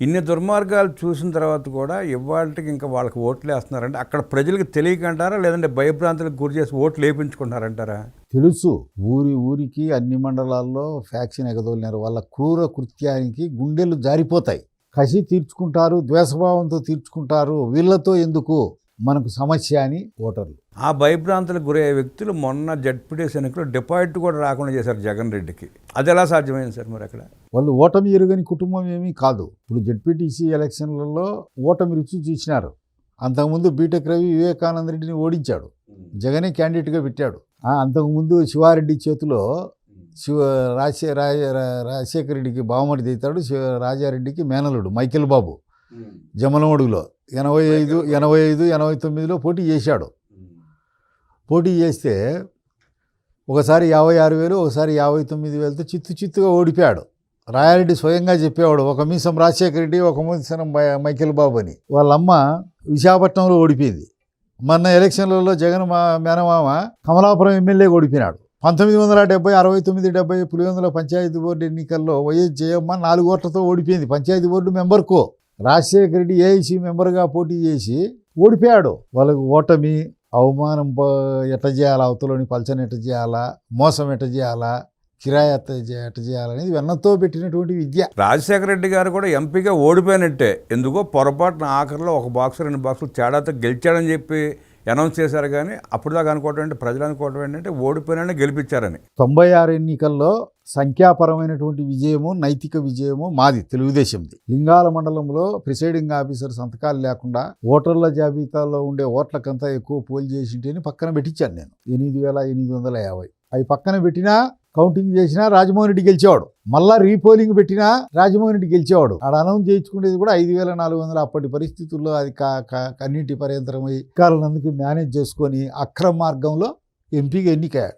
ఇన్ని దుర్మార్గాలు చూసిన తర్వాత కూడా ఇవాళకి ఇంకా వాళ్ళకి ఓట్లు వేస్తున్నారంటే అక్కడ ప్రజలకు తెలియకంటారా, లేదంటే భయభ్రాంతులకు గురి చేసి ఓట్లు వేయించుకుంటారంటారా? తెలుసు, ఊరికి అన్ని మండలాల్లో ఫ్యాక్షన్ ఎగదోలినారు. వాళ్ళ క్రూర కృత్యానికి గుండెలు జారిపోతాయి. కసి తీర్చుకుంటారు, ద్వేషభావంతో తీర్చుకుంటారు. వీళ్ళతో ఎందుకు మనకు సమస్య అని ఓటర్లు. ఆ భయభ్రాంతులకు గురయ్యే వ్యక్తులు మొన్న జడ్పీటీసీ ఎన్నికల్లో డిపాజిట్ కూడా రాకుండా చేశారు జగన్ రెడ్డికి. అది ఎలా సాధ్యమైంది సార్ మరి అక్కడ? వాళ్ళు ఓటమి ఎరుగని కుటుంబం ఏమీ కాదు. ఇప్పుడు జడ్పీటీసీ ఎలక్షన్లలో ఓటమి రుచి చూసినారు. అంతకుముందు బీటెక్ రవి వివేకానంద రెడ్డిని ఓడించాడు, జగనే క్యాండిడేట్గా పెట్టాడు. అంతకుముందు శివారెడ్డి చేతిలో రాజశేఖర రెడ్డికి బావమరిది అవుతాడు, రాజారెడ్డికి మేనలుడు మైకేల్ బాబు జమలమడుగులో 85, 89లో పోటీ చేశాడు. పోటీ చేస్తే ఒకసారి 56,000, ఒకసారి 59,000తో చిత్తుగా ఓడిపోయాడు. రాయారెడ్డి స్వయంగా చెప్పేవాడు, ఒక మీసం రాజశేఖర రెడ్డి, ఒక మీసం మైకేల్ బాబు అని. వాళ్ళమ్మ విశాఖపట్నంలో ఓడిపోయింది. మొన్న ఎలక్షన్లలో జగన్ మేనమామ కమలాపురం ఎమ్మెల్యేగా ఓడిపోయినాడు. 1970, 69, 70 పులివెందుల పంచాయతీ బోర్డు ఎన్నికల్లో వైఎస్ జయమ్మ 4 ఓట్లతో ఓడిపోయింది. పంచాయతీ బోర్డు మెంబర్కు రాజశేఖర రెడ్డి ఏఐసీ మెంబర్గా పోటీ చేసి ఓడిపోయాడు. వాళ్ళకు ఓటమి, అవమానం ఎట్ట చేయాలా, అవతలని పల్చని ఎట్ట చేయాలా, మోసం ఎట్ట చేయాలా, కిరాయి ఎట్ట చేయాలనేది వెన్నతో పెట్టినటువంటి విద్య. రాజశేఖర రెడ్డి గారు కూడా ఎంపీగా ఓడిపోయినట్టే. ఎందుకో పొరపాటున ఆఖరిలో 1 బాక్స్ 2 బాక్సులు తేడాతో గెలిచాడని చెప్పి అనౌన్స్ చేశారు. కానీ అప్పుడు దాకా అనుకోవటం ఏంటి, ప్రజలు అనుకోవటం ఏంటంటే ఓడిపోయినా గెలిపించారని. 96 ఎన్నికల్లో సంఖ్యాపరమైనటువంటి విజయము, నైతిక విజయము మాది తెలుగుదేశంది. లింగాల మండలంలో ప్రిసైడింగ్ ఆఫీసర్ సంతకాలు లేకుండా ఓటర్ల జాబితాలో ఉండే ఓట్లకంతా ఎక్కువ పోల్ చేసింటేని పక్కన పెట్టించాను నేను. 8,850 అవి పక్కన పెట్టినా, కౌంటింగ్ చేసినా రాజమోహన్ రెడ్డి గెలిచేవాడు. మళ్ళా రీపోలింగ్ పెట్టినా రాజమోహన్ రెడ్డి గెలిచేవాడు. ఆడ అనౌన్స్ చేయించుకునేది కూడా 5,400. అప్పటి పరిస్థితుల్లో అది కన్నీటి పర్యంతరమై కారణందుకు మేనేజ్ చేసుకొని అక్రమ మార్గంలో ఎంపీగా ఎన్నికయ్యాడు.